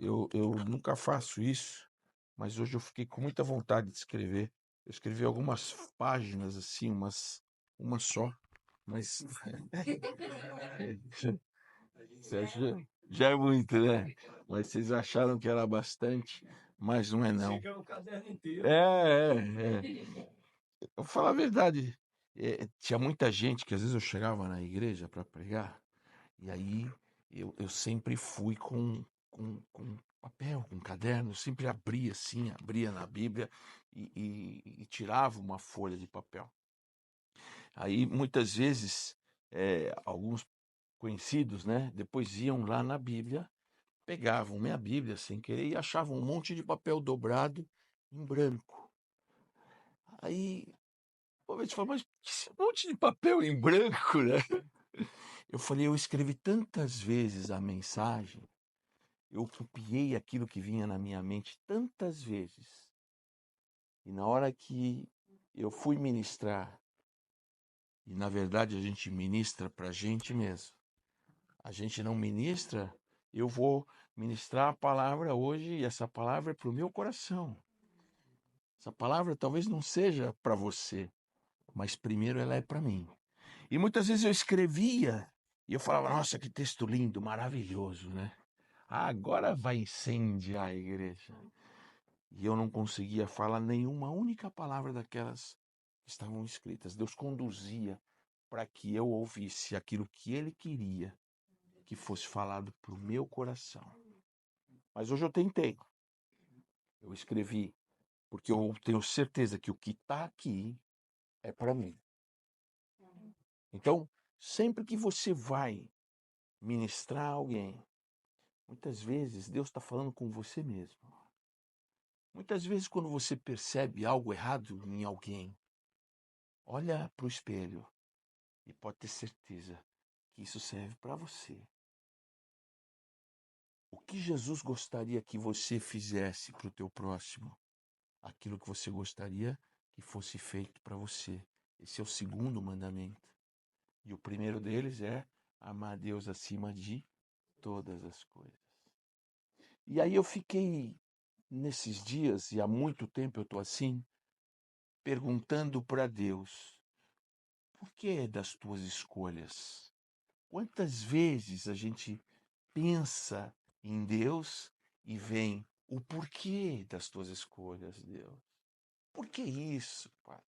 eu nunca faço isso, mas hoje eu fiquei com muita vontade de escrever. Eu escrevi algumas páginas, assim, uma só, mas você acha- já é muito, né? Mas vocês acharam que era bastante, mas não é não. Chega um caderno inteiro. Eu vou falar a verdade. Tinha muita gente que às vezes eu chegava na igreja para pregar, e aí eu sempre fui com papel, com caderno, eu sempre abria assim, abria na Bíblia e tirava uma folha de papel. Aí muitas vezes alguns conhecidos, né, depois iam lá na Bíblia, pegavam minha Bíblia sem querer e achavam um monte de papel dobrado em branco. Aí uma vez falou, mas que esse monte de papel em branco, né? Eu falei, eu escrevi tantas vezes a mensagem, eu copiei aquilo que vinha na minha mente tantas vezes. E na hora que eu fui ministrar, e na verdade a gente ministra para a gente mesmo, a gente não ministra, eu vou ministrar a palavra hoje, e essa palavra é para o meu coração. Essa palavra talvez não seja para você, mas primeiro ela é para mim. E muitas vezes eu escrevia e eu falava, nossa, que texto lindo, maravilhoso, né? Agora vai incendiar a igreja. E eu não conseguia falar nenhuma única palavra daquelas que estavam escritas. Deus conduzia para que eu ouvisse aquilo que Ele queria que fosse falado para o meu coração. Mas hoje eu tentei. Eu escrevi, porque eu tenho certeza que o que está aqui é para mim. Então, sempre que você vai ministrar alguém, muitas vezes Deus está falando com você mesmo. Muitas vezes, quando você percebe algo errado em alguém, olha para o espelho e pode ter certeza que isso serve para você. O que Jesus gostaria que você fizesse para o teu próximo? Aquilo que você gostaria que fosse feito para você. Esse é o segundo mandamento. E o primeiro deles é amar a Deus acima de todas as coisas. E aí eu fiquei nesses dias, e há muito tempo eu estou assim, perguntando para Deus, por que das tuas escolhas? Quantas vezes a gente pensa em Deus e vem o porquê das tuas escolhas, Deus? Por que isso, Pai?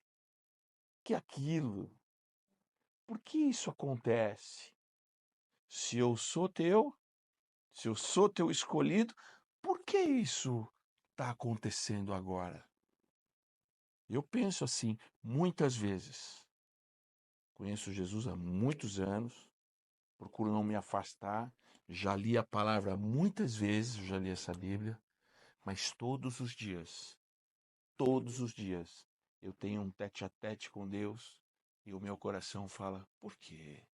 Que aquilo? Por que isso acontece? Se eu sou teu, se eu sou teu escolhido, por que isso está acontecendo agora? Eu penso assim muitas vezes. Conheço Jesus há muitos anos, procuro não me afastar, já li a palavra muitas vezes, já li essa Bíblia, mas todos os dias, eu tenho um tete a tete com Deus e o meu coração fala: por quê?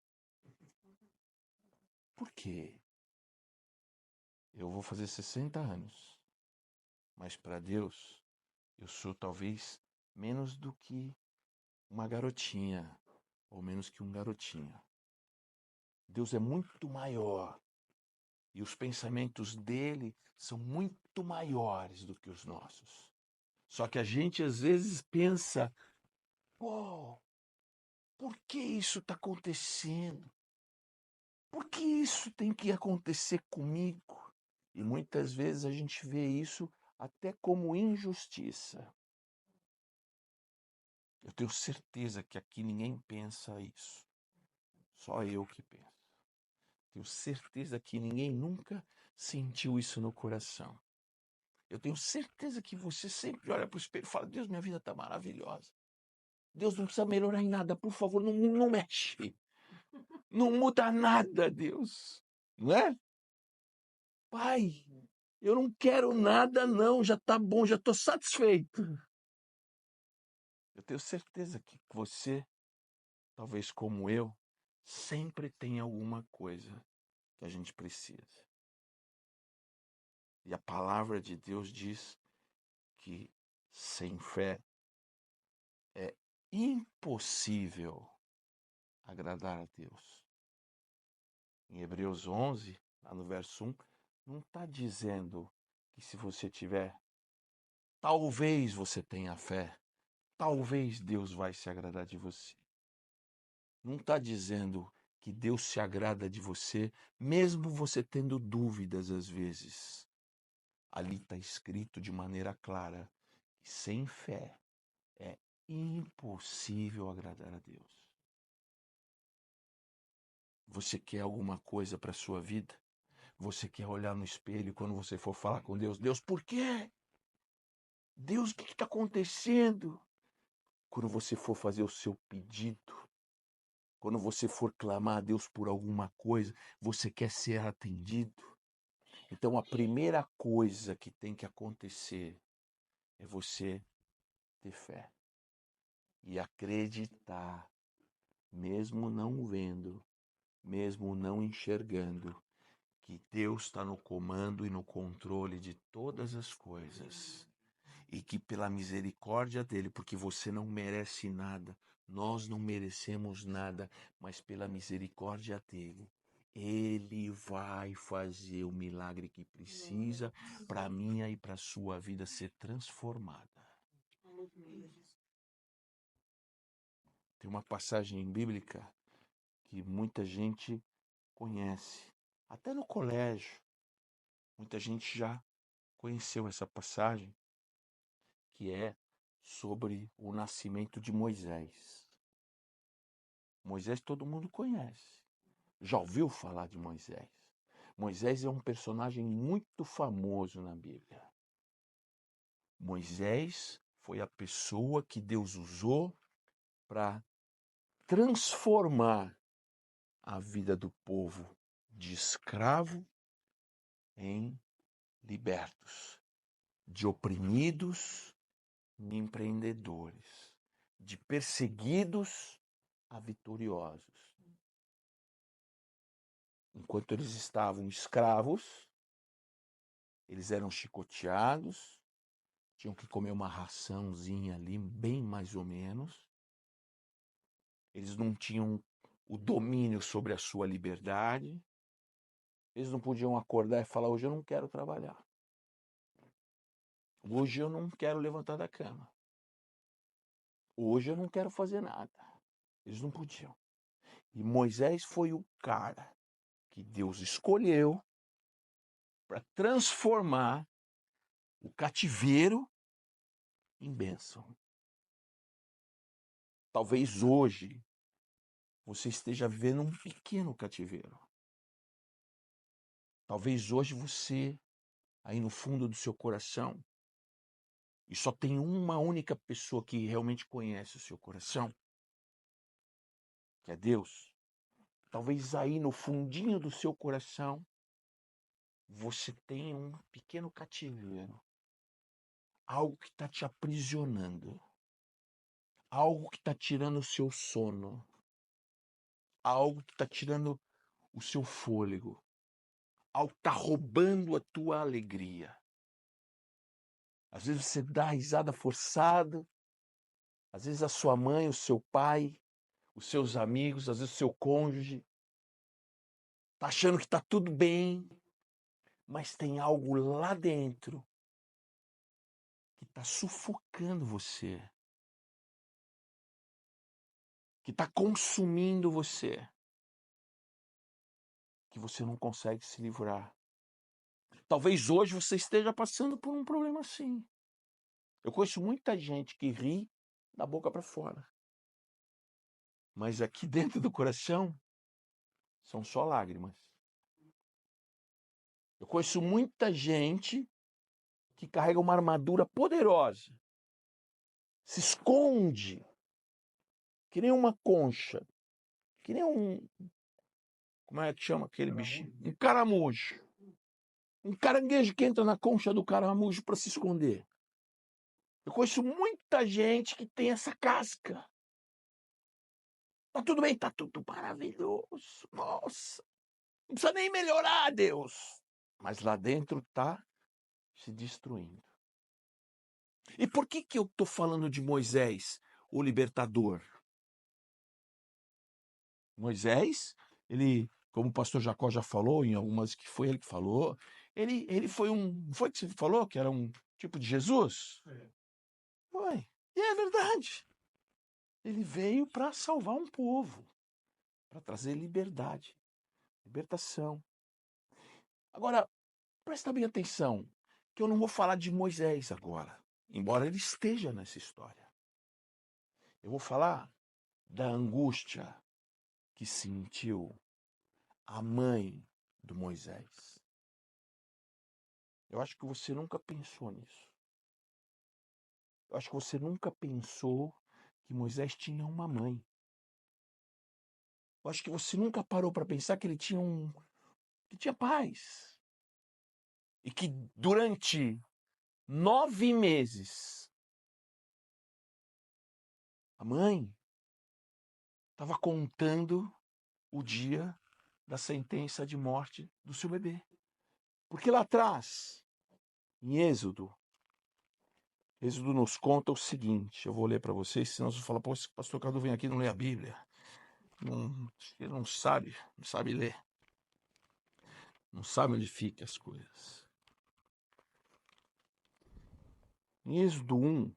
Por quê? Eu vou fazer 60 anos, mas para Deus eu sou talvez menos do que uma garotinha, ou menos que um garotinho. Deus é muito maior e os pensamentos dele são muito maiores do que os nossos. Só que a gente às vezes pensa: pô, por que isso está acontecendo? Por que isso tem que acontecer comigo? E muitas vezes a gente vê isso até como injustiça. Eu tenho certeza que aqui ninguém pensa isso. Só eu que penso. Tenho certeza que ninguém nunca sentiu isso no coração. Eu tenho certeza que você sempre olha para o espelho e fala: Deus, minha vida está maravilhosa. Deus não precisa melhorar em nada, por favor, não mexe. Não muda nada, Deus. Não é? Pai, eu não quero nada, não. Já está bom, já estou satisfeito. Eu tenho certeza que você, talvez como eu, sempre tem alguma coisa que a gente precisa. E a palavra de Deus diz que sem fé é impossível agradar a Deus. Em Hebreus 11, lá no verso 1, não está dizendo que se você tiver, talvez você tenha fé, talvez Deus vai se agradar de você. Não está dizendo que Deus se agrada de você, mesmo você tendo dúvidas às vezes. Ali está escrito de maneira clara que sem fé é impossível agradar a Deus. Você quer alguma coisa para a sua vida? Você quer olhar no espelho quando você for falar com Deus? Deus, por quê? Deus, o que está acontecendo? Quando você for fazer o seu pedido, quando você for clamar a Deus por alguma coisa, você quer ser atendido? Então a primeira coisa que tem que acontecer é você ter fé e acreditar, mesmo não vendo, mesmo não enxergando, que Deus está no comando e no controle de todas as coisas. E que pela misericórdia dele, porque você não merece nada, nós não merecemos nada, mas pela misericórdia dele, ele vai fazer o milagre que precisa para a minha e para a sua vida ser transformada. Tem uma passagem bíblica que muita gente conhece, até no colégio, muita gente já conheceu essa passagem, que é sobre o nascimento de Moisés. Moisés todo mundo conhece. Já ouviu falar de Moisés? Moisés é um personagem muito famoso na Bíblia. Moisés foi a pessoa que Deus usou para transformar a vida do povo de escravo em libertos, de oprimidos em empreendedores, de perseguidos a vitoriosos. Enquanto eles estavam escravos, eles eram chicoteados, tinham que comer uma raçãozinha ali, bem mais ou menos. Eles não tinham o domínio sobre a sua liberdade. Eles não podiam acordar e falar: hoje eu não quero trabalhar. Hoje eu não quero levantar da cama. Hoje eu não quero fazer nada. Eles não podiam. E Moisés foi o cara que Deus escolheu para transformar o cativeiro em bênção. Talvez hoje você esteja vivendo um pequeno cativeiro. Talvez hoje você, aí no fundo do seu coração, e só tem uma única pessoa que realmente conhece o seu coração, que é Deus. Talvez aí no fundinho do seu coração, você tenha um pequeno cativeiro. Algo que está te aprisionando. Algo que está tirando o seu sono. Algo que está tirando o seu fôlego. Algo que está roubando a tua alegria. Às vezes você dá risada forçada. Às vezes a sua mãe, o seu pai, os seus amigos, às vezes o seu cônjuge, tá achando que está tudo bem, mas tem algo lá dentro que está sufocando você, que está consumindo você, que você não consegue se livrar. Talvez hoje você esteja passando por um problema assim. Eu conheço muita gente que ri da boca para fora, mas aqui dentro do coração são só lágrimas. Eu conheço muita gente que carrega uma armadura poderosa, se esconde, que nem uma concha, que nem um... Como é que chama aquele bichinho? Um caramujo. Um caranguejo que entra na concha do caramujo para se esconder. Eu conheço muita gente que tem essa casca. Tá tudo bem, tá tudo maravilhoso. Nossa, não precisa nem melhorar, Deus. Mas lá dentro tá se destruindo. E por que eu tô falando de Moisés, o libertador? Moisés, ele, como o pastor Jacó já falou, em algumas que foi ele que falou, Ele foi foi que você falou que era um tipo de Jesus? Foi. E é verdade. Ele veio para salvar um povo, para trazer liberdade, libertação. Agora, presta bem atenção, que eu não vou falar de Moisés agora, embora ele esteja nessa história. Eu vou falar da angústia que sentiu a mãe do Moisés. Eu acho que você nunca pensou nisso. Eu acho que você nunca pensou que Moisés tinha uma mãe. Eu acho que você nunca parou para pensar que ele tinha que tinha pais. E que durante 9 meses a mãe estava contando o dia da sentença de morte do seu bebê. Porque lá atrás, em Êxodo nos conta o seguinte, eu vou ler para vocês, senão você fala, pô, esse pastor Cadu vem aqui e não lê a Bíblia. Ele não sabe ler. Não sabe onde ficam as coisas. Em Êxodo 1,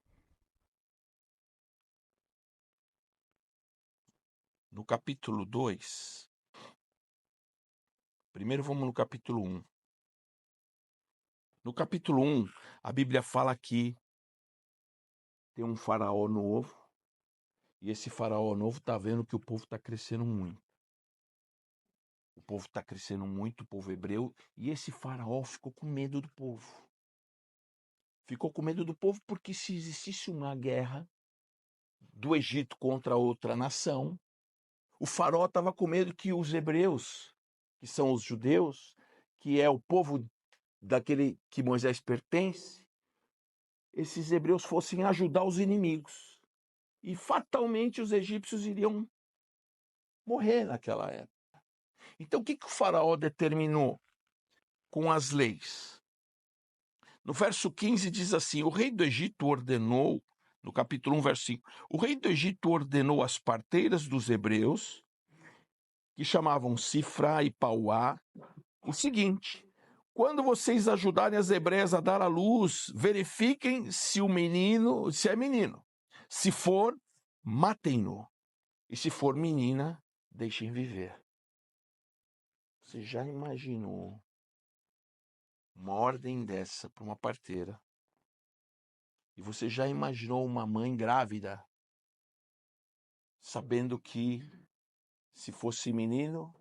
no capítulo 2, primeiro vamos no capítulo 1. No capítulo 1, a Bíblia fala que tem um faraó novo, e esse faraó novo está vendo que o povo está crescendo muito. O povo está crescendo muito, o povo hebreu, e esse faraó ficou com medo do povo. Ficou com medo do povo porque se existisse uma guerra do Egito contra outra nação, o faraó estava com medo que os hebreus, que são os judeus, que é o povo daquele que Moisés pertence, esses hebreus fossem ajudar os inimigos. E fatalmente os egípcios iriam morrer naquela época. Então o que o faraó determinou com as leis? No verso 15 diz assim, o rei do Egito ordenou, no capítulo 1, verso 5, o rei do Egito ordenou às parteiras dos hebreus, que chamavam Sifra e Pauá, o seguinte: quando vocês ajudarem as hebreias a dar à luz, verifiquem se é menino. Se for, matem-no. E se for menina, deixem viver. Você já imaginou uma ordem dessa para uma parteira? E você já imaginou uma mãe grávida, sabendo que se fosse menino,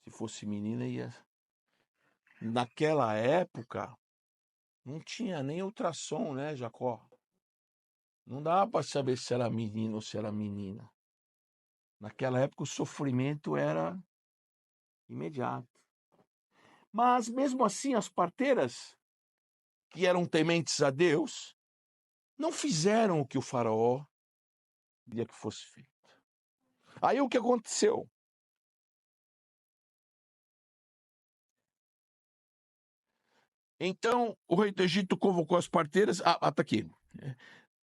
se fosse menina ia... Naquela época, não tinha nem ultrassom, né, Jacó? Não dava para saber se era menino ou se era menina. Naquela época o sofrimento era imediato. Mas mesmo assim as parteiras, que eram tementes a Deus, não fizeram o que o faraó queria que fosse feito. Aí o que aconteceu? Então o rei do Egito convocou as parteiras. Tá aqui.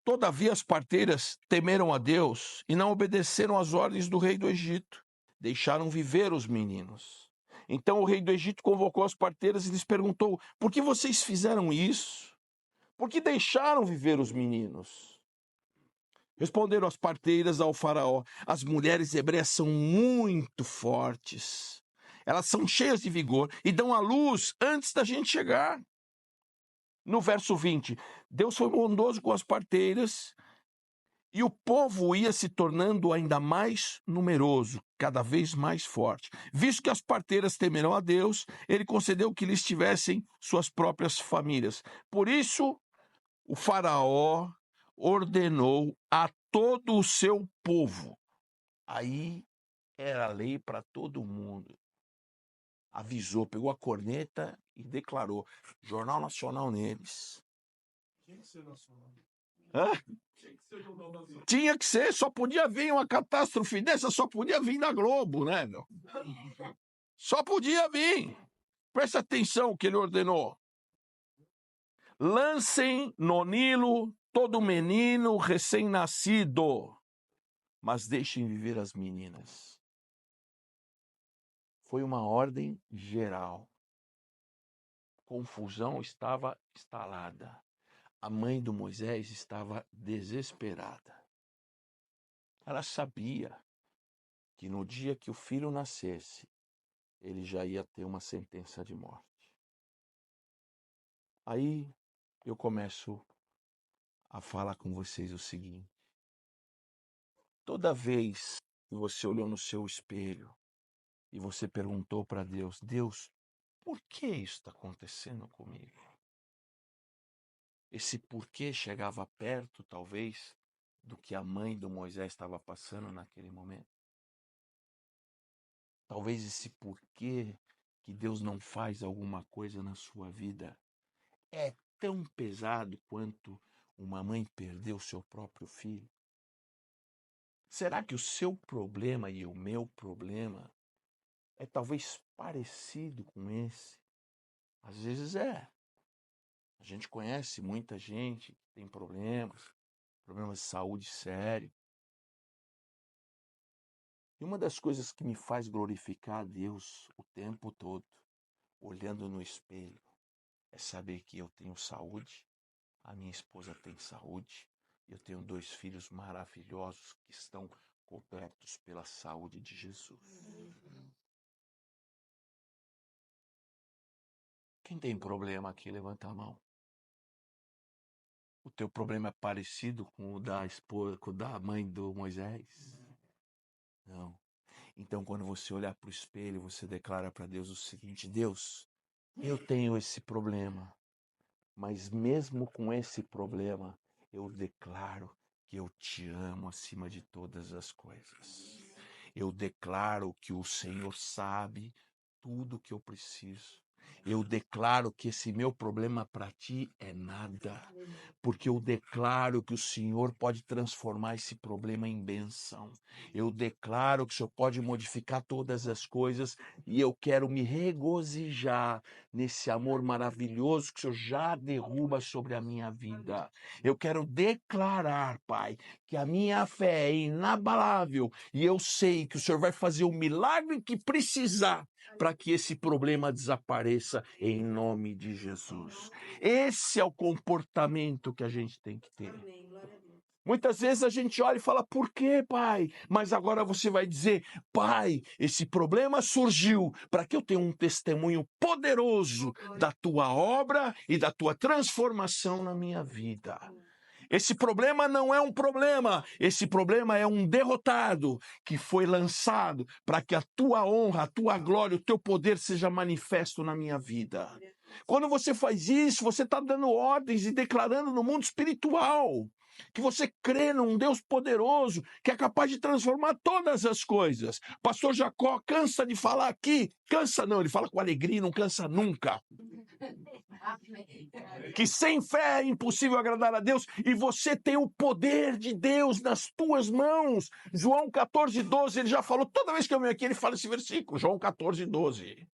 Todavia as parteiras temeram a Deus e não obedeceram às ordens do rei do Egito. Deixaram viver os meninos. Então o rei do Egito convocou as parteiras e lhes perguntou: por que vocês fizeram isso? Por que deixaram viver os meninos? Responderam as parteiras ao faraó: as mulheres hebreias são muito fortes. Elas são cheias de vigor e dão à luz antes da gente chegar. No verso 20, Deus foi bondoso com as parteiras e o povo ia se tornando ainda mais numeroso, cada vez mais forte. Visto que as parteiras temeram a Deus, ele concedeu que lhes tivessem suas próprias famílias. Por isso, o faraó ordenou a todo o seu povo. Aí era lei para todo mundo. Avisou, pegou a corneta e declarou. Jornal Nacional neles. Tinha que ser nacional. Hã? Tinha que ser, só podia vir uma catástrofe dessa, só podia vir da Globo, né, meu? Só podia vir. Presta atenção o que ele ordenou. Lancem no Nilo todo menino recém-nascido, mas deixem viver as meninas. Foi uma ordem geral. confusão estava instalada. A mãe do Moisés estava desesperada. Ela sabia que no dia que o filho nascesse, ele já ia ter uma sentença de morte. Aí eu começo a falar com vocês o seguinte: toda vez que você olhou no seu espelho e você perguntou para Deus, Deus, por que isso está acontecendo comigo? Esse porquê chegava perto, talvez, do que a mãe do Moisés estava passando naquele momento. Talvez esse porquê que Deus não faz alguma coisa na sua vida é tão pesado quanto uma mãe perder o seu próprio filho. Será que o seu problema e o meu problema é talvez parecido com esse? Às vezes é. A gente conhece muita gente que tem problemas de saúde sério. E uma das coisas que me faz glorificar a Deus o tempo todo, olhando no espelho, é saber que eu tenho saúde, a minha esposa tem saúde, e eu tenho 2 filhos maravilhosos que estão cobertos pela saúde de Jesus. Quem tem problema aqui, levanta a mão. O teu problema é parecido com o da esposa, com o da mãe do Moisés? Não. Então, quando você olhar para o espelho, você declara para Deus o seguinte: Deus, eu tenho esse problema, mas mesmo com esse problema, eu declaro que eu te amo acima de todas as coisas. Eu declaro que o Senhor sabe tudo o que eu preciso. Eu declaro que esse meu problema para ti é nada, porque eu declaro que o Senhor pode transformar esse problema em bênção. Eu declaro que o Senhor pode modificar todas as coisas e eu quero me regozijar nesse amor maravilhoso que o Senhor já derruba sobre a minha vida. Eu quero declarar, Pai, que a minha fé é inabalável e eu sei que o Senhor vai fazer o milagre que precisar para que esse problema desapareça em nome de Jesus. Esse é o comportamento que a gente tem que ter. Amém, glória a Deus. Muitas vezes a gente olha e fala, por quê, pai? Mas agora você vai dizer, pai, esse problema surgiu para que eu tenha um testemunho poderoso da tua obra e da tua transformação na minha vida. Esse problema não é um problema, esse problema é um derrotado que foi lançado para que a tua honra, a tua glória, o teu poder seja manifesto na minha vida. Quando você faz isso, você está dando ordens e declarando no mundo espiritual que você crê num Deus poderoso que é capaz de transformar todas as coisas. Pastor Jacó cansa de falar aqui, cansa não, ele fala com alegria e não cansa nunca. Que sem fé é impossível agradar a Deus e você tem o poder de Deus nas tuas mãos. João 14:12, ele já falou, toda vez que eu venho aqui ele fala esse versículo, João 14:12.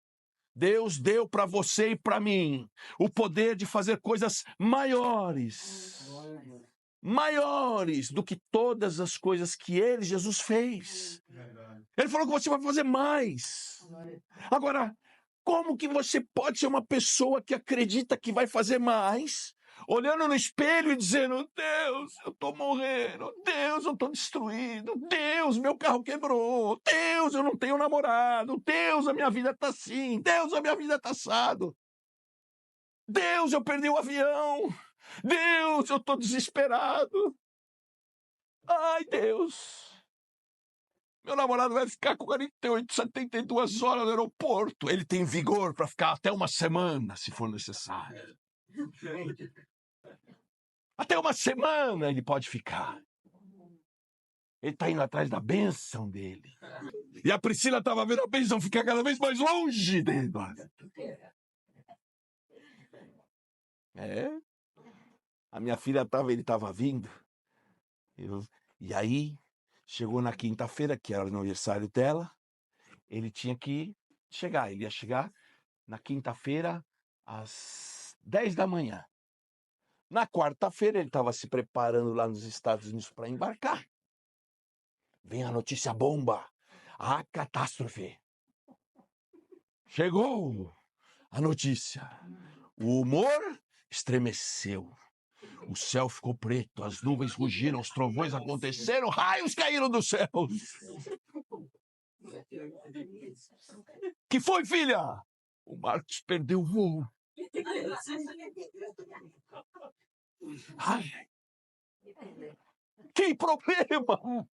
Deus deu para você e para mim o poder de fazer coisas maiores do que todas as coisas que ele, Jesus, fez. Ele falou que você vai fazer mais. Agora, como que você pode ser uma pessoa que acredita que vai fazer mais, olhando no espelho e dizendo, Deus, eu estou morrendo, Deus, eu estou destruído, Deus, meu carro quebrou, Deus, eu não tenho namorado, Deus, a minha vida está assim, Deus, a minha vida está assado, Deus, eu perdi o avião, Deus, eu estou desesperado, ai, Deus, meu namorado vai ficar com 48, 72 horas no aeroporto. Ele tem vigor para ficar até uma semana, se for necessário. Até uma semana ele pode ficar. Ele está indo atrás da bênção dele. E a Priscila estava vendo a bênção ficar cada vez mais longe dele. É. A minha filha ele estava vindo. E aí, chegou na quinta-feira, que era o aniversário dela, ele tinha que chegar. Ele ia chegar na quinta-feira, às 10 da manhã. Na quarta-feira, ele estava se preparando lá nos Estados Unidos para embarcar. Vem a notícia bomba, a catástrofe. Chegou a notícia. O humor estremeceu. O céu ficou preto, as nuvens rugiram, os trovões aconteceram, raios caíram dos céus. Que foi, filha? O Marcos perdeu o voo. Ai, que problema!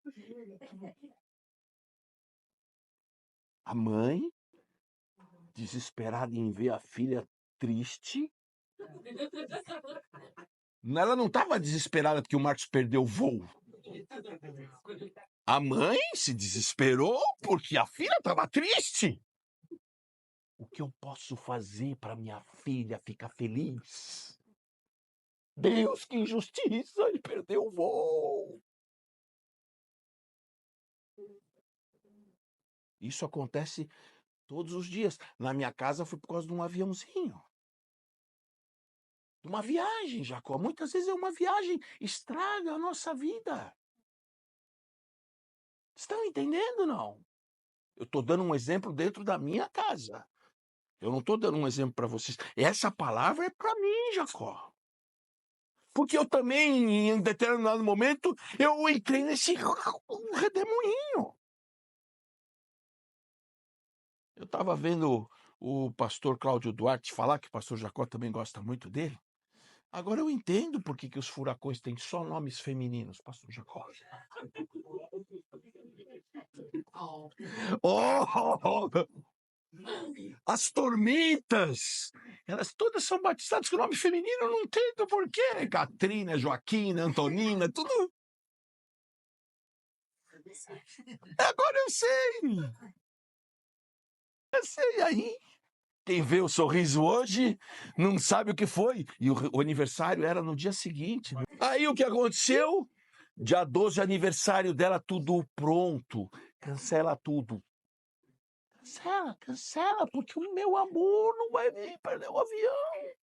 A mãe, desesperada em ver a filha triste. Ela não estava desesperada porque o Marcos perdeu o voo. A mãe se desesperou porque a filha estava triste. O que eu posso fazer para minha filha ficar feliz? Deus, que injustiça! Ele perdeu o voo. Isso acontece todos os dias. Na minha casa foi por causa de um aviãozinho. De uma viagem, Jacó. Muitas vezes é uma viagem, estraga a nossa vida. Estão entendendo, não? Eu estou dando um exemplo dentro da minha casa. Eu não estou dando um exemplo para vocês. Essa palavra é para mim, Jacó. Porque eu também, em determinado momento, eu entrei nesse redemoinho. Eu estava vendo o pastor Cláudio Duarte falar, que o pastor Jacó também gosta muito dele. Agora eu entendo por que os furacões têm só nomes femininos, pastor Jacó. Oh! As tormentas, elas todas são batizadas com nome feminino, eu não entendo por quê. Catrina, Joaquina, Antonina, tudo. Agora eu sei. Eu sei aí. Quem vê o sorriso hoje não sabe o que foi. E o aniversário era no dia seguinte. Aí o que aconteceu? Dia 12, aniversário dela, tudo pronto. Cancela tudo. Cancela, porque o meu amor não vai vir perder o avião.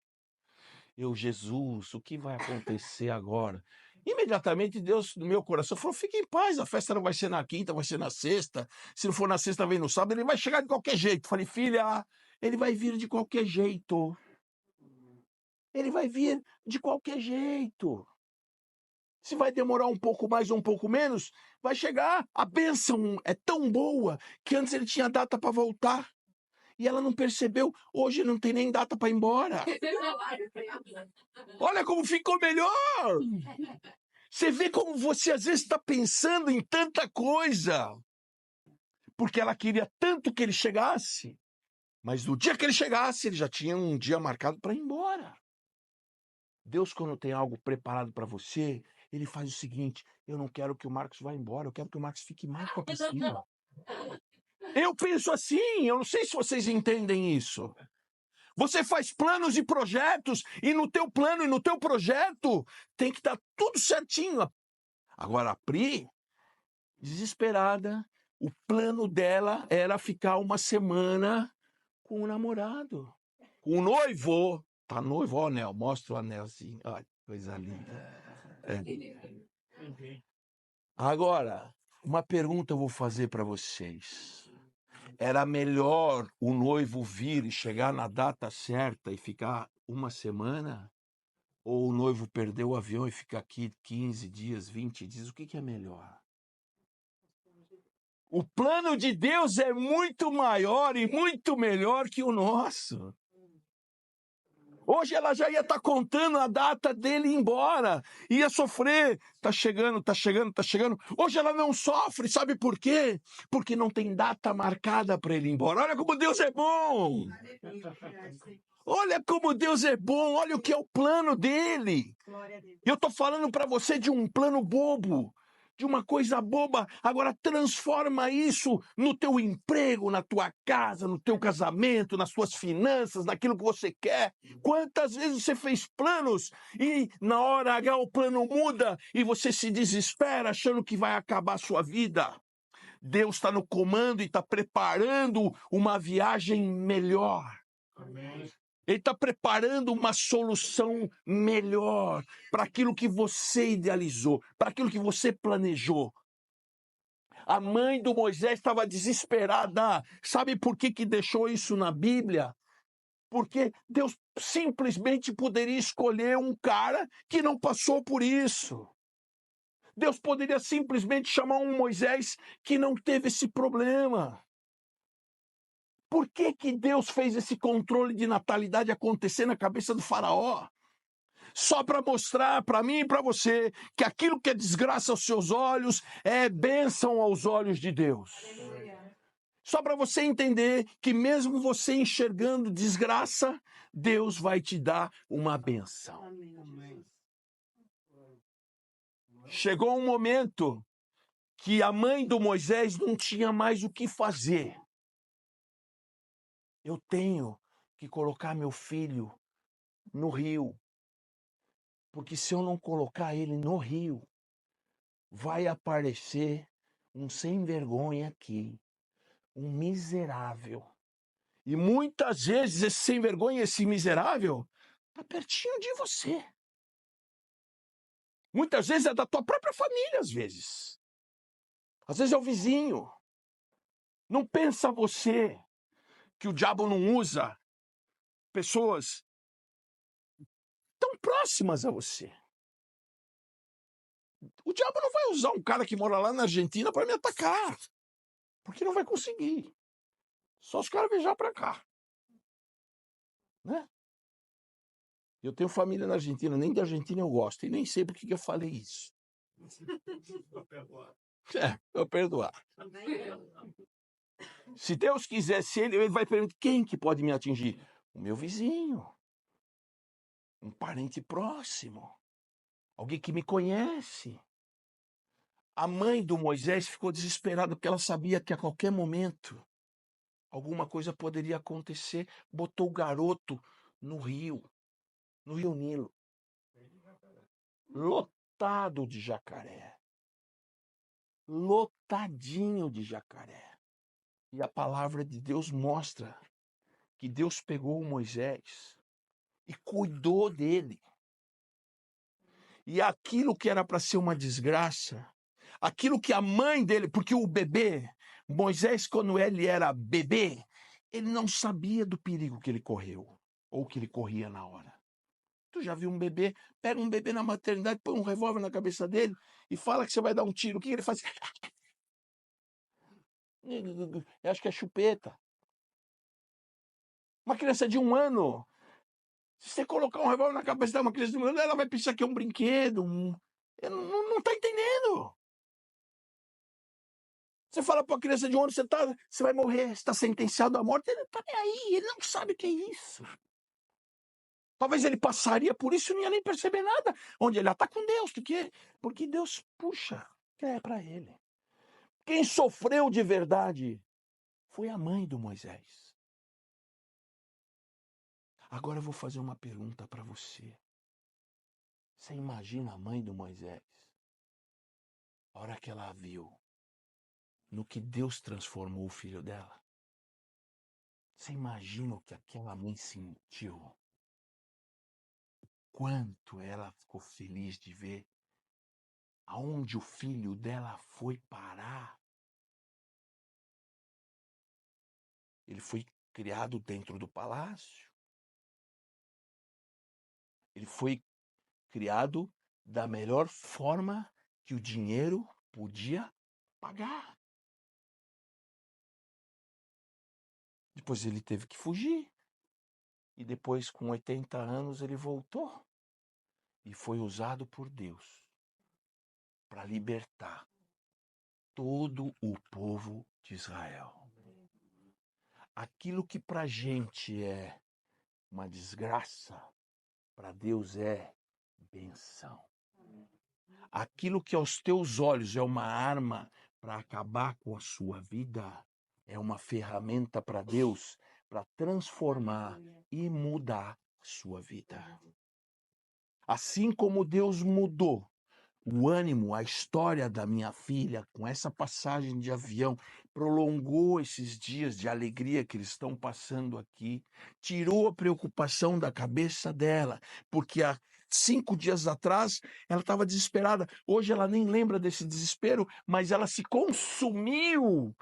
Jesus, o que vai acontecer agora? Imediatamente Deus, no meu coração, falou: fique em paz, a festa não vai ser na quinta, vai ser na sexta. Se não for na sexta, vem no sábado, ele vai chegar de qualquer jeito. Falei: filha, ele vai vir de qualquer jeito. Ele vai vir de qualquer jeito. Se vai demorar um pouco mais ou um pouco menos, vai chegar. A bênção é tão boa que antes ele tinha data para voltar. E ela não percebeu. Hoje não tem nem data para ir embora. Olha como ficou melhor. Você vê como você às vezes está pensando em tanta coisa. Porque ela queria tanto que ele chegasse. Mas no dia que ele chegasse, ele já tinha um dia marcado para ir embora. Deus, quando tem algo preparado para você, ele faz o seguinte: eu não quero que o Marcos vá embora, eu quero que o Marcos fique mais para cima. Eu penso assim, eu não sei se vocês entendem isso. Você faz planos e projetos, e no teu plano e no teu projeto tem que estar tudo certinho. Agora, a Pri, desesperada, o plano dela era ficar uma semana com o namorado, com o noivo. Tá noivo, ó, o anel, mostra o anel assim, olha, coisa linda. Agora, uma pergunta eu vou fazer para vocês. Era melhor o noivo vir e chegar na data certa e ficar uma semana? Ou o noivo perder o avião e ficar aqui 15 dias, 20 dias? O que é melhor? O plano de Deus é muito maior e muito melhor que o nosso. Hoje ela já ia estar contando a data dele ir embora. Ia sofrer. Tá chegando, tá chegando, tá chegando. Hoje ela não sofre, sabe por quê? Porque não tem data marcada para ele ir embora. Olha como Deus é bom. Olha como Deus é bom. Olha o que é o plano dele. Eu estou falando para você de um plano bobo. De uma coisa boba, agora transforma isso no teu emprego, na tua casa, no teu casamento, nas tuas finanças, naquilo que você quer. Quantas vezes você fez planos e na hora H o plano muda e você se desespera achando que vai acabar a sua vida? Deus está no comando e está preparando uma viagem melhor. Amém. Ele está preparando uma solução melhor para aquilo que você idealizou, para aquilo que você planejou. A mãe do Moisés estava desesperada. Sabe por que deixou isso na Bíblia? Porque Deus simplesmente poderia escolher um cara que não passou por isso. Deus poderia simplesmente chamar um Moisés que não teve esse problema. Por que que Deus fez esse controle de natalidade acontecer na cabeça do faraó? Só para mostrar para mim e para você que aquilo que é desgraça aos seus olhos é bênção aos olhos de Deus. Só para você entender que mesmo você enxergando desgraça, Deus vai te dar uma bênção. Chegou um momento que a mãe do Moisés não tinha mais o que fazer. Eu tenho que colocar meu filho no rio, porque se eu não colocar ele no rio, vai aparecer um sem vergonha aqui, um miserável. E muitas vezes esse sem vergonha, esse miserável, está pertinho de você. Muitas vezes é da tua própria família, às vezes. Às vezes é o vizinho. Não pensa você que o diabo não usa pessoas tão próximas a você. O diabo não vai usar um cara que mora lá na Argentina para me atacar. Porque não vai conseguir. Só os caras viajar para cá. Né? Eu tenho família na Argentina, nem da Argentina eu gosto. E nem sei por que eu falei isso. Eu perdoar. Se Deus quiser, se ele vai perguntar quem que pode me atingir? O meu vizinho. Um parente próximo. Alguém que me conhece. A mãe do Moisés ficou desesperada porque ela sabia que a qualquer momento alguma coisa poderia acontecer. Botou o garoto no Rio Nilo. Lotado de jacaré. Lotadinho de jacaré. E a palavra de Deus mostra que Deus pegou o Moisés e cuidou dele. E aquilo que era para ser uma desgraça, aquilo que a mãe dele, porque o bebê, Moisés, quando ele era bebê, ele não sabia do perigo que ele correu, ou que ele corria na hora. Tu já viu um bebê, pega um bebê na maternidade, põe um revólver na cabeça dele e fala que você vai dar um tiro. O que ele faz? Eu acho que é chupeta. Uma criança de 1 ano, se você colocar um revólver na cabeça de uma criança de 1 ano, ela vai pensar que é um brinquedo. Não tá entendendo. Você fala para uma criança de 1 ano, você vai morrer, você está sentenciado à morte, ele não tá nem aí, ele não sabe o que é isso. Talvez ele passaria por isso e não ia nem perceber nada. Onde ele está com Deus, porque Deus puxa, que é para ele. Quem sofreu de verdade foi a mãe do Moisés. Agora eu vou fazer uma pergunta para você. Você imagina a mãe do Moisés? A hora que ela viu no que Deus transformou o filho dela? Você imagina o que aquela mãe sentiu? Quanto ela ficou feliz de ver aonde o filho dela foi parar. Ele foi criado dentro do palácio. Ele foi criado da melhor forma que o dinheiro podia pagar. Depois ele teve que fugir. E depois, com 80 anos, ele voltou. E foi usado por Deus para libertar todo o povo de Israel. Aquilo que para a gente é uma desgraça, para Deus é benção. Aquilo que aos teus olhos é uma arma para acabar com a sua vida, é uma ferramenta para Deus para transformar e mudar a sua vida. Assim como Deus mudou o ânimo, a história da minha filha com essa passagem de avião, prolongou esses dias de alegria que eles estão passando aqui, tirou a preocupação da cabeça dela, porque há 5 dias atrás ela estava desesperada. Hoje ela nem lembra desse desespero, mas ela se consumiu.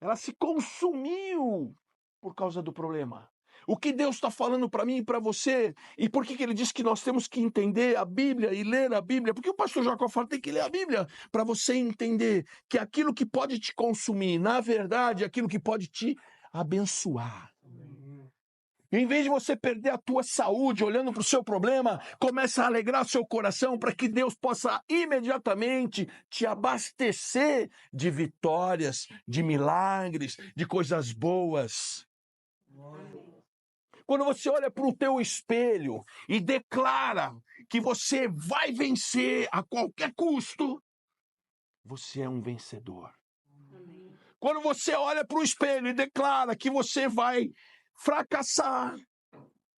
Ela se consumiu por causa do problema. O que Deus está falando para mim e para você? E por que ele diz que nós temos que entender a Bíblia e ler a Bíblia? Porque o pastor Jacó fala que tem que ler a Bíblia para você entender que aquilo que pode te consumir, na verdade, é aquilo que pode te abençoar. E em vez de você perder a tua saúde olhando para o seu problema, começa a alegrar seu coração para que Deus possa imediatamente te abastecer de vitórias, de milagres, de coisas boas. Quando você olha para o teu espelho e declara que você vai vencer a qualquer custo, você é um vencedor. Amém. Quando você olha para o espelho e declara que você vai fracassar,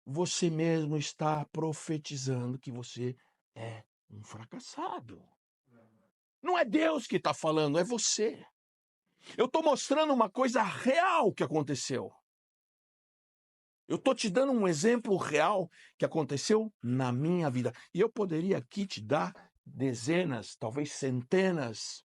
você mesmo está profetizando que você é um fracassado. Não é Deus que está falando, é você. Eu estou mostrando uma coisa real que aconteceu. Eu estou te dando um exemplo real que aconteceu na minha vida. E eu poderia aqui te dar dezenas, talvez centenas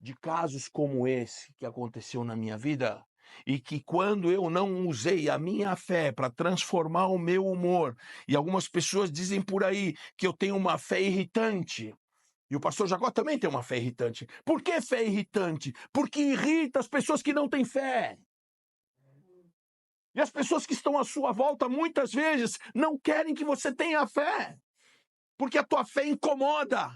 de casos como esse que aconteceu na minha vida. E que quando eu não usei a minha fé para transformar o meu humor, e algumas pessoas dizem por aí que eu tenho uma fé irritante. E o pastor Jacó também tem uma fé irritante. Por que fé irritante? Porque irrita as pessoas que não têm fé. E as pessoas que estão à sua volta, muitas vezes, não querem que você tenha fé. Porque a tua fé incomoda.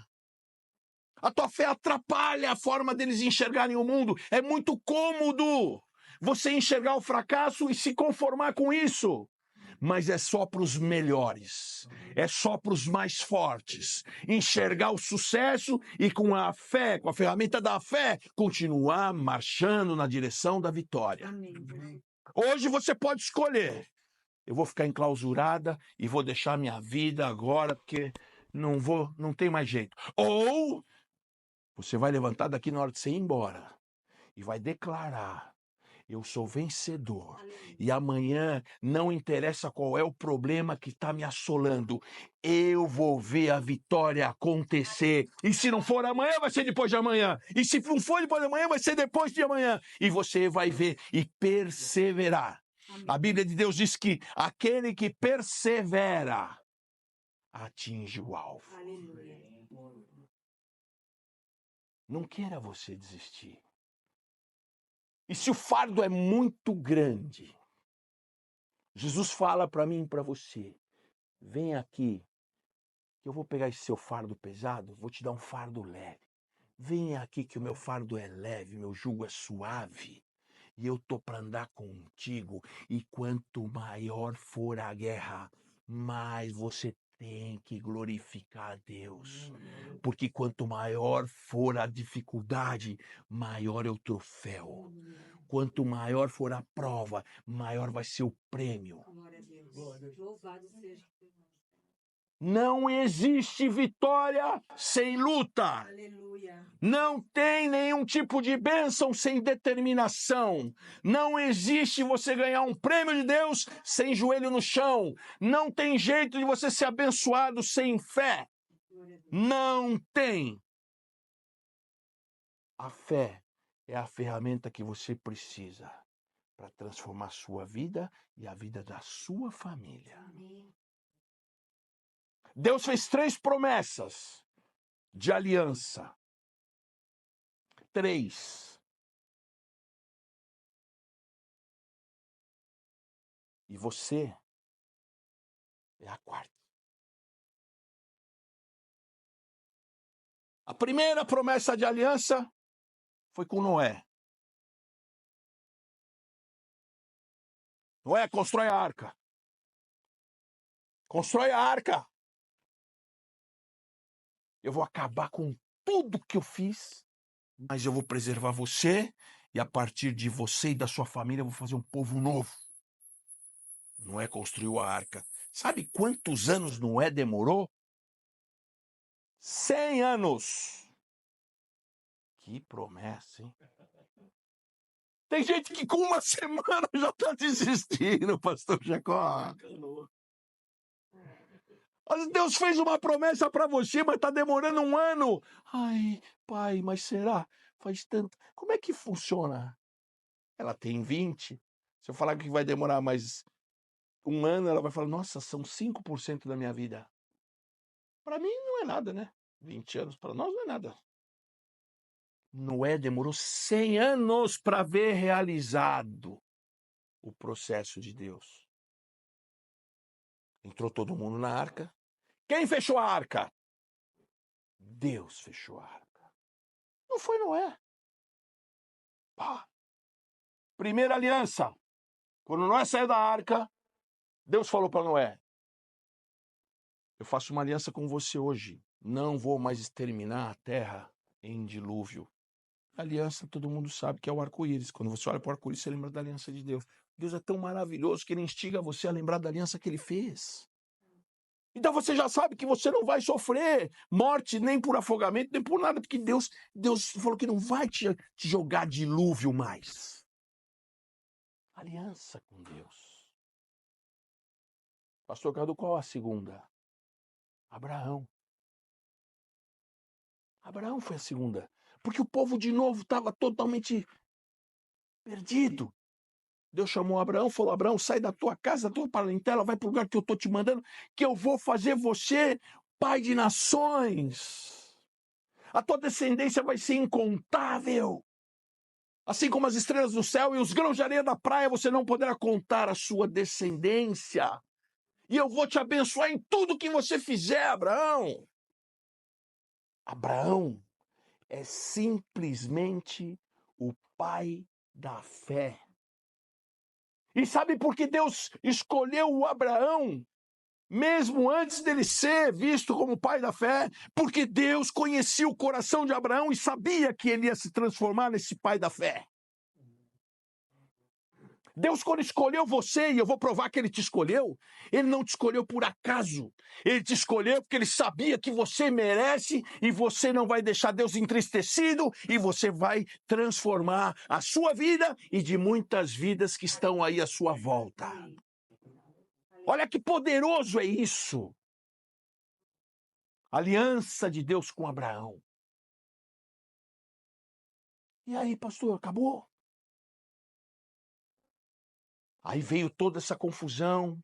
A tua fé atrapalha a forma deles enxergarem o mundo. É muito cômodo você enxergar o fracasso e se conformar com isso. Mas é só para os melhores. É só para os mais fortes. Enxergar o sucesso e com a fé, com a ferramenta da fé, continuar marchando na direção da vitória. Amém. Hoje você pode escolher. Eu vou ficar enclausurada e vou deixar minha vida agora porque não tem mais jeito. Ou você vai levantar daqui na hora de você ir embora e vai declarar: eu sou vencedor. E amanhã não interessa qual é o problema que está me assolando. Eu vou ver a vitória acontecer. E se não for amanhã, vai ser depois de amanhã. E se não for depois de amanhã, vai ser depois de amanhã. E você vai ver e perseverar. Amém. A Bíblia de Deus diz que aquele que persevera atinge o alvo. Aleluia. Não queira você desistir. E se o fardo é muito grande, Jesus fala para mim e para você: vem aqui, que eu vou pegar esse seu fardo pesado, vou te dar um fardo leve. Vem aqui que o meu fardo é leve, meu jugo é suave. E eu tô para andar contigo. E quanto maior for a guerra, mais você tem que glorificar a Deus. Porque quanto maior for a dificuldade, maior é o troféu. Quanto maior for a prova, maior vai ser o prêmio. Glória a Deus. Louvado seja. Não existe vitória sem luta. Aleluia. Não tem nenhum tipo de bênção sem determinação. Não existe você ganhar um prêmio de Deus sem joelho no chão. Não tem jeito de você ser abençoado sem fé. Não tem. A fé é a ferramenta que você precisa para transformar sua vida e a vida da sua família. Amém. Deus fez 3 promessas de aliança. 3. E você é a 4ª. A primeira promessa de aliança foi com Noé. Noé, constrói a arca. Constrói a arca. Eu vou acabar com tudo que eu fiz, mas eu vou preservar você, e a partir de você e da sua família eu vou fazer um povo novo. Noé construiu a arca. Sabe quantos anos Noé demorou? 100 anos. Que promessa, hein? Tem gente que com uma semana já está desistindo, pastor Jacó. Deus fez uma promessa para você, mas está demorando 1 ano. Ai, pai, mas será? Faz tanto. Como é que funciona? Ela tem 20. Se eu falar que vai demorar mais um ano ela vai falar, nossa, são 5% da minha vida. Para mim não é nada, né? 20 anos para nós não é nada. Noé demorou 100 anos para ver realizado o processo de Deus. Entrou todo mundo na arca. Quem fechou a arca? Deus fechou a arca. Não foi Noé. Pá. Primeira aliança. Quando Noé saiu da arca, Deus falou para Noé, eu faço uma aliança com você hoje. Não vou mais exterminar a terra em dilúvio. A aliança, todo mundo sabe que é o arco-íris. Quando você olha para o arco-íris, você lembra da aliança de Deus. Deus é tão maravilhoso que ele instiga você a lembrar da aliança que ele fez. Então você já sabe que você não vai sofrer morte nem por afogamento, nem por nada, porque Deus falou que não vai te jogar dilúvio mais. Aliança com Deus. Pastor Cadu, qual a segunda? Abraão. Abraão foi a segunda. Porque o povo de novo estava totalmente perdido. Deus chamou Abraão, falou, Abraão, sai da tua casa, da tua parentela, vai para o lugar que eu estou te mandando, que eu vou fazer você pai de nações. A tua descendência vai ser incontável. Assim como as estrelas do céu e os grãos de areia da praia, você não poderá contar a sua descendência. E eu vou te abençoar em tudo que você fizer, Abraão. Abraão é simplesmente o pai da fé. E sabe por que Deus escolheu o Abraão, mesmo antes dele ser visto como pai da fé? Porque Deus conhecia o coração de Abraão e sabia que ele ia se transformar nesse pai da fé. Deus, quando escolheu você, e eu vou provar que ele te escolheu, ele não te escolheu por acaso. Ele te escolheu porque ele sabia que você merece e você não vai deixar Deus entristecido e você vai transformar a sua vida e de muitas vidas que estão aí à sua volta. Olha que poderoso é isso. Aliança de Deus com Abraão. E aí, pastor, acabou? Aí veio toda essa confusão.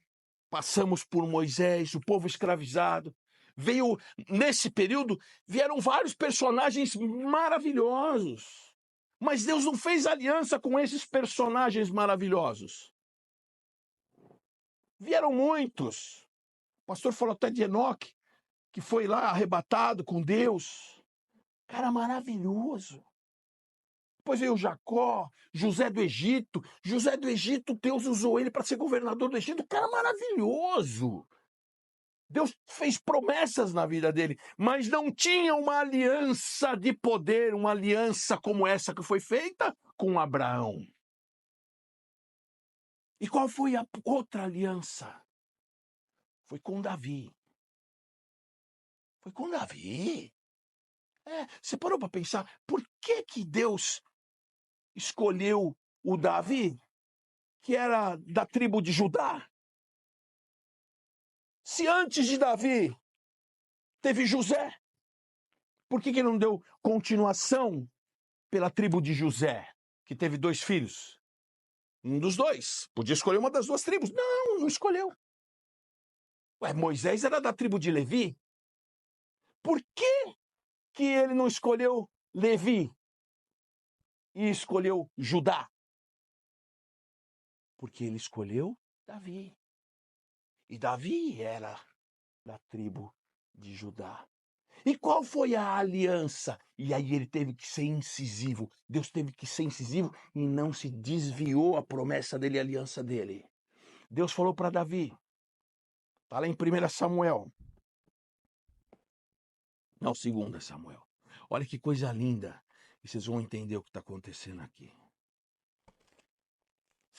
Passamos por Moisés, o povo escravizado. Veio, nesse período, vieram vários personagens maravilhosos. Mas Deus não fez aliança com esses personagens maravilhosos. Vieram muitos. O pastor falou até de Enoque, que foi lá arrebatado com Deus. Cara maravilhoso. Depois veio Jacó, José do Egito. José do Egito, Deus usou ele para ser governador do Egito. Cara maravilhoso. Deus fez promessas na vida dele, mas não tinha uma aliança de poder, uma aliança como essa que foi feita com Abraão. E qual foi a outra aliança? Foi com Davi. Foi com Davi. Você parou para pensar, por que Deus escolheu o Davi, que era da tribo de Judá? Se antes de Davi teve José, por que não deu continuação pela tribo de José, que teve 2 filhos? Um dos dois. Podia escolher uma das 2 tribos. Não escolheu. Moisés era da tribo de Levi. Por que ele não escolheu Levi e escolheu Judá? Porque ele escolheu Davi. E Davi era da tribo de Judá. E qual foi a aliança? E aí ele teve que ser incisivo. Deus teve que ser incisivo e não se desviou a promessa dele, a aliança dele. Deus falou para Davi, está lá em 1 Samuel. Não, 2 Samuel. Olha que coisa linda. E vocês vão entender o que está acontecendo aqui.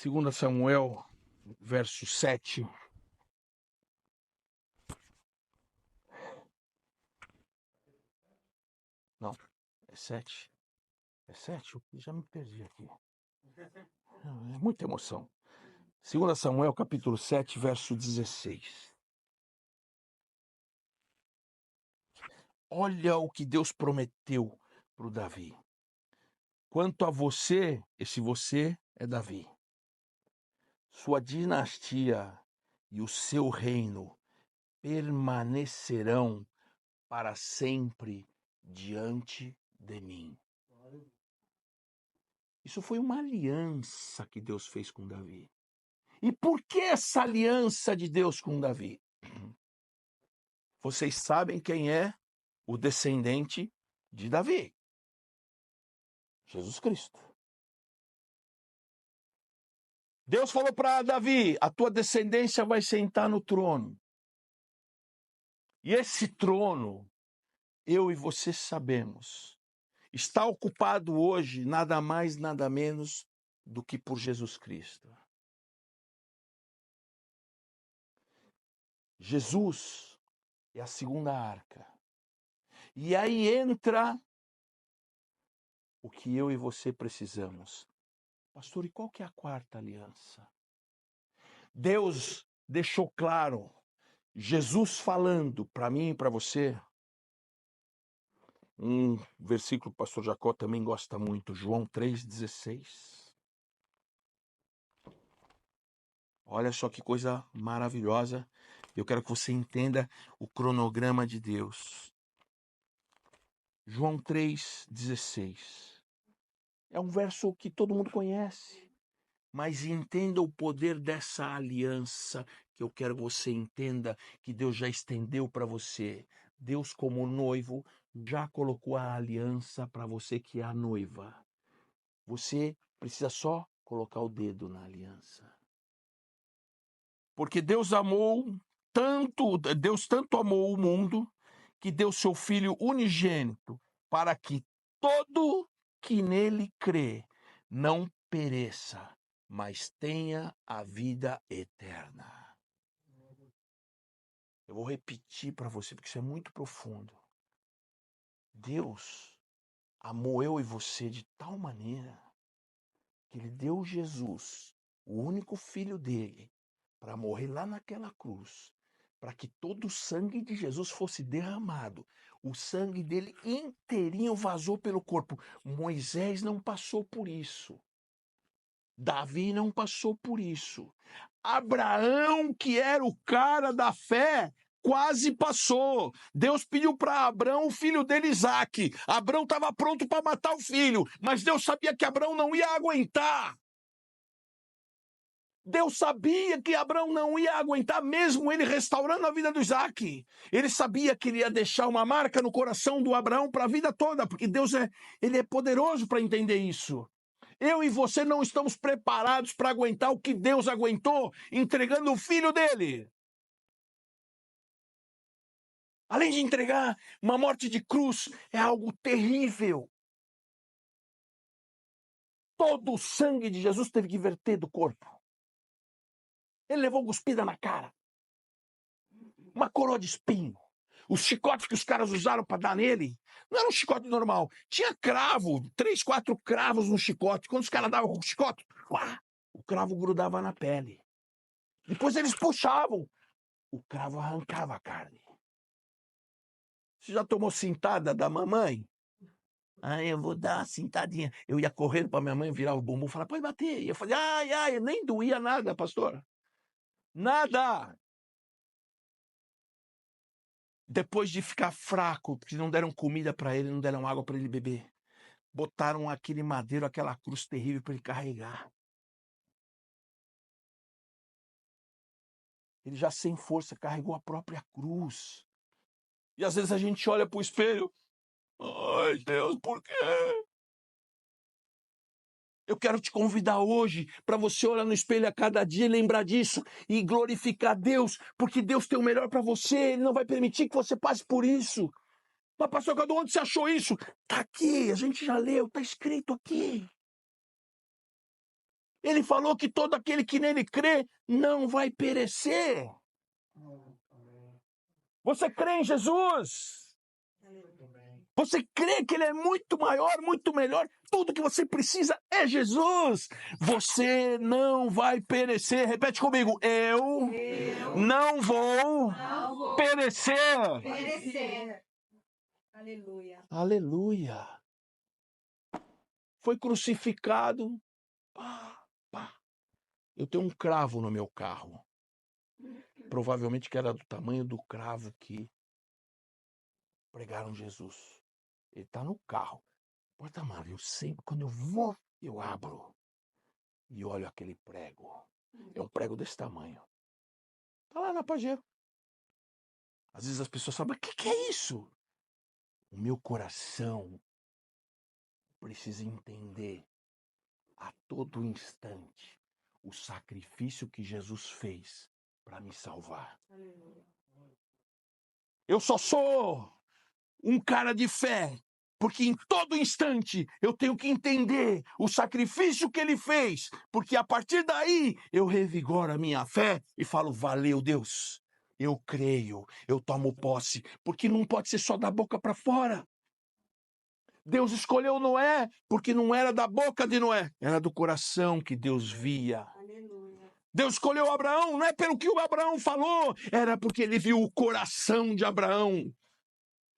2 Samuel, verso 7. Não, é 7. É 7? Eu já me perdi aqui. É muita emoção. 2 Samuel, capítulo 7, verso 16. Olha o que Deus prometeu para o Davi. Quanto a você, esse você é Davi. Sua dinastia e o seu reino permanecerão para sempre diante de mim. Isso foi uma aliança que Deus fez com Davi. E por que essa aliança de Deus com Davi? Vocês sabem quem é o descendente de Davi? Jesus Cristo. Deus falou para Davi: a tua descendência vai sentar no trono. E esse trono, eu e você sabemos, está ocupado hoje nada mais, nada menos do que por Jesus Cristo. Jesus é a segunda arca. E aí entra o que eu e você precisamos. Pastor, e qual que é a quarta aliança? Deus deixou claro, Jesus falando para mim e para você, um versículo que o pastor Jacó também gosta muito, João 3,16. Olha só que coisa maravilhosa. Eu quero que você entenda o cronograma de Deus. João 3,16. É um verso que todo mundo conhece. Mas entenda o poder dessa aliança, que eu quero que você entenda, que Deus já estendeu para você. Deus, como noivo, já colocou a aliança para você que é a noiva. Você precisa só colocar o dedo na aliança. Porque Deus tanto amou o mundo, que deu seu Filho unigênito, para que todo que nele crê não pereça, mas tenha a vida eterna. Eu vou repetir para você, porque isso é muito profundo. Deus amou eu e você de tal maneira que ele deu Jesus, o único filho dele, para morrer lá naquela cruz, para que todo o sangue de Jesus fosse derramado. O sangue dele inteirinho vazou pelo corpo. Moisés não passou por isso. Davi não passou por isso. Abraão, que era o cara da fé, quase passou. Deus pediu para Abraão o filho dele, Isaque. Abraão estava pronto para matar o filho, mas Deus sabia que Abraão não ia aguentar. Deus sabia que Abraão não ia aguentar, mesmo ele restaurando a vida do Isaque. Ele sabia que ele ia deixar uma marca no coração do Abraão para a vida toda, porque Deus ele é poderoso para entender isso. Eu e você não estamos preparados para aguentar o que Deus aguentou, entregando o filho dele. Além de entregar, uma morte de cruz é algo terrível. Todo o sangue de Jesus teve que verter do corpo. Ele levou cuspida na cara. Uma coroa de espinho. Os chicotes que os caras usaram para dar nele não era um chicote normal. Tinha cravo, 3, 4 cravos no chicote. Quando os caras davam o chicote, o cravo grudava na pele. Depois eles puxavam. O cravo arrancava a carne. Você já tomou cintada da mamãe? Eu vou dar uma cintadinha. Eu ia correndo para minha mãe virar o bumbum e falar, pode bater. E eu falei, ai, nem doía nada, pastor. Nada. Depois de ficar fraco, porque não deram comida para ele, não deram água para ele beber. Botaram aquele madeiro, aquela cruz terrível para ele carregar. Ele já sem força carregou a própria cruz. E às vezes a gente olha para o espelho. Ai, Deus, por quê? Eu quero te convidar hoje para você olhar no espelho a cada dia e lembrar disso e glorificar Deus, porque Deus tem o melhor para você, Ele não vai permitir que você passe por isso. Mas, pastor, onde você achou isso? Está aqui, a gente já leu, está escrito aqui. Ele falou que todo aquele que nele crê não vai perecer. Você crê em Jesus? Você crê que ele é muito maior, muito melhor? Tudo que você precisa é Jesus. Você não vai perecer. Repete comigo. Eu não vou perecer. Aleluia. Aleluia. Foi crucificado. Eu tenho um cravo no meu carro. provavelmente que era do tamanho do cravo que pregaram Jesus. Ele está no carro. Porta-malas, eu sempre, quando eu vou, eu abro e olho aquele prego. É um prego desse tamanho. Está lá na Pajero. Às vezes as pessoas falam, mas o que é isso? O meu coração precisa entender a todo instante o sacrifício que Jesus fez para me salvar. Eu só sou um cara de fé, porque em todo instante eu tenho que entender o sacrifício que ele fez, porque a partir daí eu revigoro a minha fé e falo, valeu Deus, eu creio, eu tomo posse, porque não pode ser só da boca para fora. Deus escolheu Noé porque não era da boca de Noé, era do coração que Deus via. Deus escolheu Abraão, não é pelo que o Abraão falou, era porque ele viu o coração de Abraão.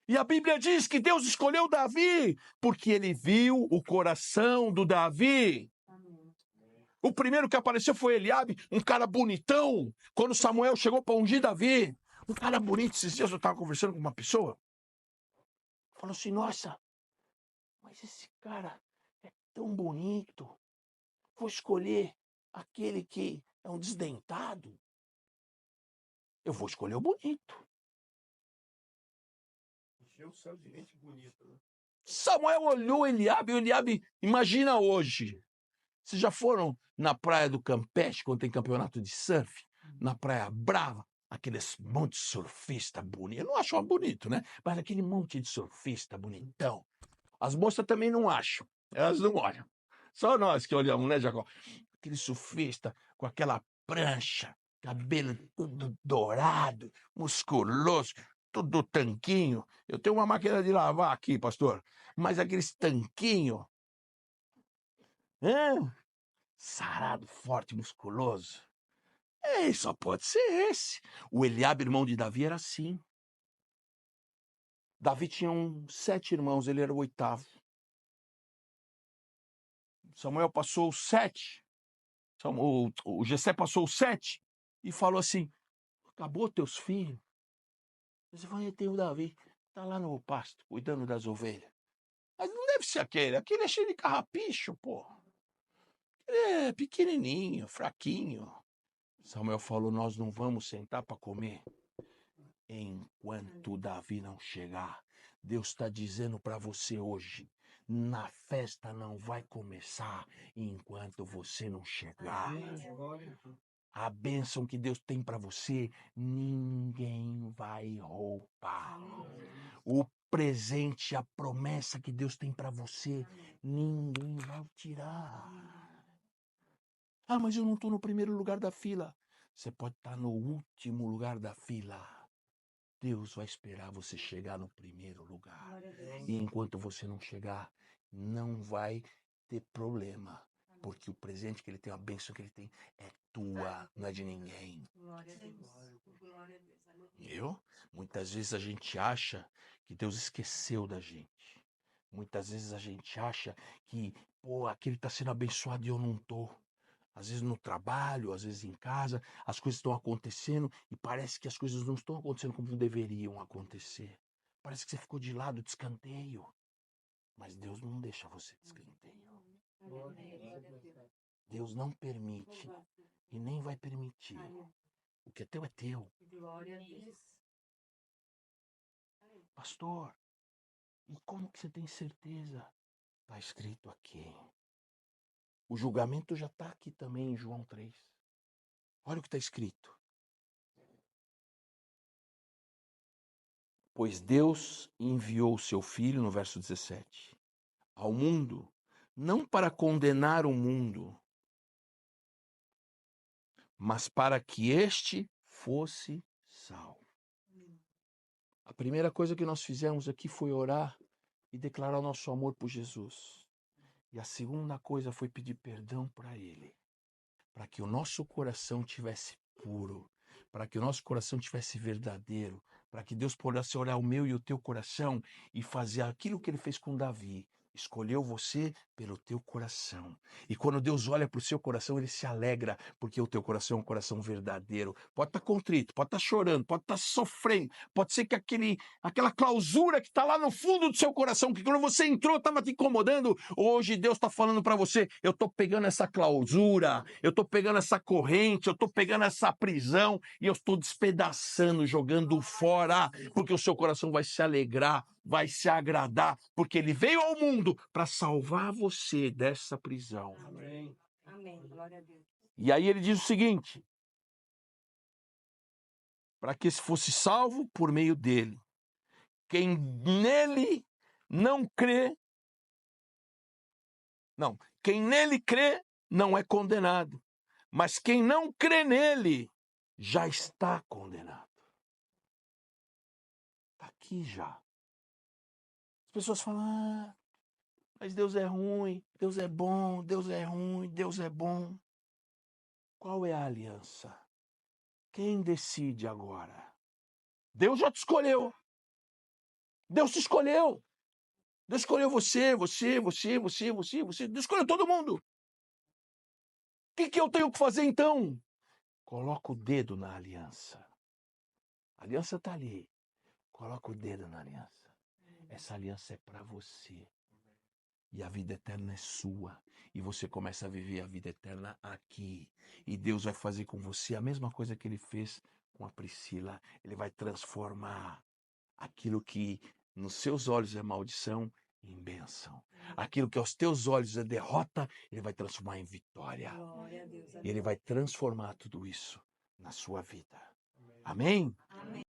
E a Bíblia diz que Deus escolheu Davi porque ele viu o coração do Davi. O primeiro que apareceu foi Eliabe, um cara bonitão, quando Samuel chegou para ungir Davi. Um cara bonito. Esses dias eu estava conversando com uma pessoa, falou assim, nossa, mas esse cara é tão bonito, vou escolher aquele que é um desdentado. Eu vou escolher o bonito. Encheu o céu de gente bonita, né? Samuel olhou Eliabe, imagina hoje. Vocês já foram na praia do Campeche, quando tem campeonato de surf? Na Praia Brava, aqueles monte de surfista bonito. Eu não acho bonito, né? Mas aquele monte de surfista bonitão. As moças também não acham. Elas não olham. Só nós que olhamos, né, Jacó? Aquele surfista com aquela prancha, cabelo tudo dourado, musculoso, tudo tanquinho. Eu tenho uma máquina de lavar aqui, pastor, mas aqueles tanquinho, sarado, forte, musculoso. Só pode ser esse. O Eliabe, irmão de Davi, era assim. Davi tinha 7 irmãos, ele era o 8º. Samuel passou os 7. O Jessé passou os 7 e falou assim, acabou teus filhos. Você vai ter o Davi, tá lá no pasto, cuidando das ovelhas. Mas não deve ser aquele é cheio de carrapicho, pô. Ele é pequenininho, fraquinho. Samuel falou, nós não vamos sentar para comer enquanto Davi não chegar. Deus está dizendo para você hoje, na festa não vai começar enquanto você não chegar. A bênção que Deus tem para você, ninguém vai roubar. O presente, a promessa que Deus tem para você, ninguém vai tirar. Ah, mas eu não estou no primeiro lugar da fila. Você pode estar no último lugar da fila. Deus vai esperar você chegar no primeiro lugar. E enquanto você não chegar, não vai ter problema. Porque o presente que ele tem, a bênção que ele tem, é tua, não é de ninguém. Glória a Deus. Glória a Deus. Viu? Muitas vezes a gente acha que Deus esqueceu da gente. Muitas vezes a gente acha que, aquele está sendo abençoado e eu não estou. Às vezes no trabalho, às vezes em casa, as coisas estão acontecendo e parece que as coisas não estão acontecendo como deveriam acontecer. Parece que você ficou de lado, de escanteio. Mas Deus não deixa você de escanteio. Deus não permite e nem vai permitir. O que é teu é teu. Glória a Deus. Pastor, e como que você tem certeza? Está escrito aqui. O julgamento já está aqui também em João 3. Olha o que está escrito. Pois Deus enviou o seu Filho, no verso 17, ao mundo, não para condenar o mundo, mas para que este fosse salvo. A primeira coisa que nós fizemos aqui foi orar e declarar o nosso amor por Jesus. E a segunda coisa foi pedir perdão para Ele, para que o nosso coração tivesse puro, para que o nosso coração tivesse verdadeiro, para que Deus pudesse olhar o meu e o teu coração e fazer aquilo que Ele fez com Davi, escolheu você pelo teu coração. E quando Deus olha para o seu coração, Ele se alegra, porque o teu coração é um coração verdadeiro. Pode estar contrito, pode estar chorando, pode estar sofrendo, pode ser que aquela clausura que está lá no fundo do seu coração, que quando você entrou estava te incomodando, hoje Deus está falando para você, eu estou pegando essa clausura, eu estou pegando essa corrente, eu estou pegando essa prisão, e eu estou despedaçando, jogando fora, porque o seu coração vai se alegrar, vai se agradar, porque Ele veio ao mundo para salvar você dessa prisão. Amém. Amém. Glória a Deus. E aí ele diz o seguinte, para que se fosse salvo por meio dele. Quem nele não crê, quem nele crê não é condenado, mas quem não crê nele já está condenado. Está aqui já. As pessoas falam, mas Deus é ruim, Deus é bom, Deus é ruim, Deus é bom. Qual é a aliança? Quem decide agora? Deus já te escolheu. Deus te escolheu. Deus escolheu você. Deus escolheu todo mundo. O que eu tenho que fazer então? Coloca o dedo na aliança. A aliança está ali. Coloca o dedo na aliança. Essa aliança é para você. E a vida eterna é sua. E você começa a viver a vida eterna aqui. E Deus vai fazer com você a mesma coisa que Ele fez com a Priscila. Ele vai transformar aquilo que nos seus olhos é maldição em bênção. Aquilo que aos teus olhos é derrota, Ele vai transformar em vitória. Glória a Deus. E Ele vai transformar tudo isso na sua vida. Amém? Amém.